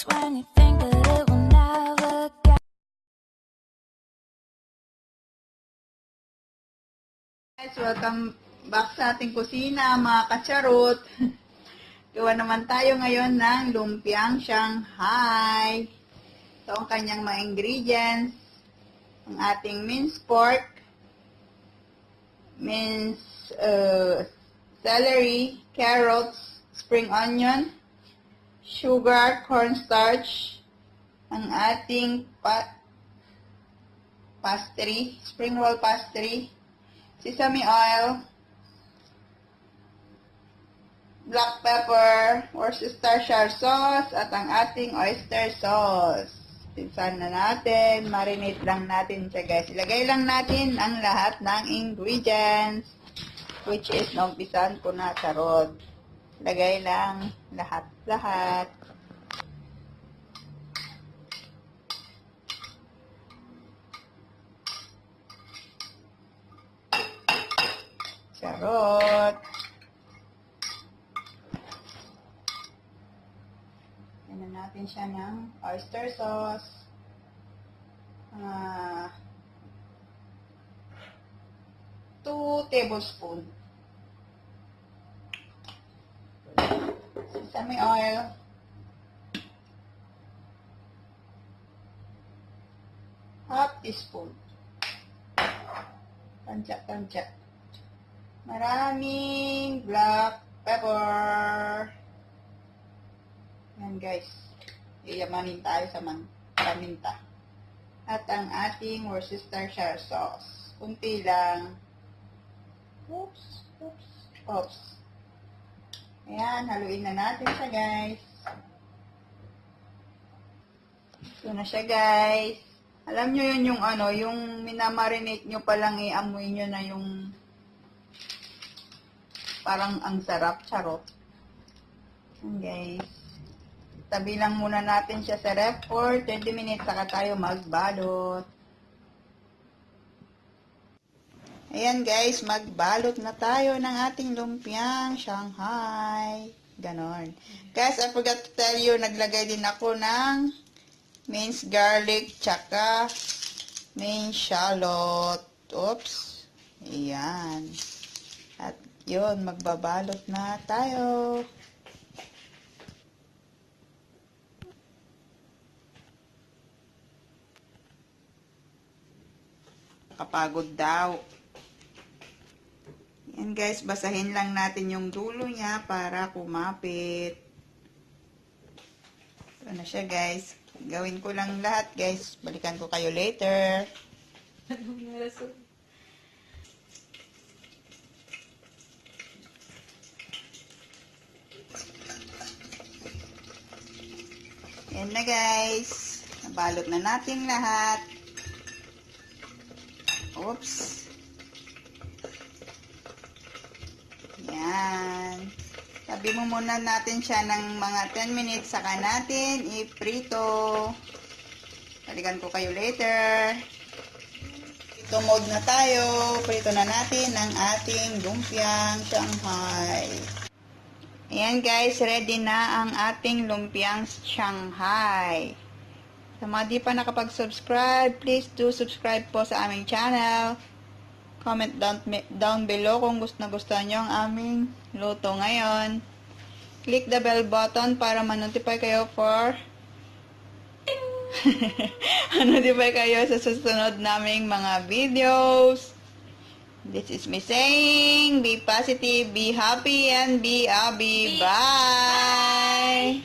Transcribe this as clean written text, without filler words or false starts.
close when you think that it will never get. Guys, welcome back sa ating kusina, mga kacharot. Gawa naman tayo ngayon ng Lumpiang Shanghai. Ito ang kanyang mga ingredients. Ang ating minced pork, minced celery, carrots, spring onion, sugar, cornstarch, ang ating pastry, spring roll pastry, sesame oil, black pepper, Worcestershire sauce, at ang ating oyster sauce. Pinsan na natin, marinate lang natin siya guys. Ilagay lang natin ang lahat ng ingredients, which is naumpisan ko na charot. Lagay lang lahat-lahat. Charot. Yan natin siya ng oyster sauce. 2 tablespoons. Sesame oil. Half teaspoon. Tansya. Maraming black pepper. Yan guys. Iyamanin tayo sa paminta. At ang ating Worcestershire sauce. Kunti lang. Oops. Ayan, haluin na natin siya guys. Ito na siya guys. Alam nyo yun yung yung minamarinate nyo palang iamoy nyo na yung parang ang sarap, charot. Ayan guys. Tabi lang muna natin siya sa ref for 20 minutes saka tayo magbalot. Ayan guys, magbalot na tayo ng ating lumpiang Shanghai. Ganon. Guys, I forgot to tell you, naglagay din ako ng minced garlic tsaka minced shallot. Oops. Ayan. At yun, magbabalot na tayo. Kapagod daw. Yan guys, basahin lang natin yung dulo niya para kumapit. Ito na siya guys. Gawin ko lang lahat guys. Balikan ko kayo later. Yan na guys. Nabalot na natin lahat. Oops. Yan. Tabi mo muna natin siya ng mga 10 minutes saka natin iprito. Balikan ko kayo later. Ito mode na tayo. Prito na natin ang ating lumpiang Shanghai. Ayan guys, ready na ang ating lumpiang Shanghai. Sa mga di pa nakapag-subscribe, please do subscribe po sa aming channel. Comment down below kung gusto nyo ang aming luto ngayon. Click the bell button para ma-notify kayo ma-notify kayo sa susunod naming mga videos. This is me saying, be positive, be happy, and be happy. Bye!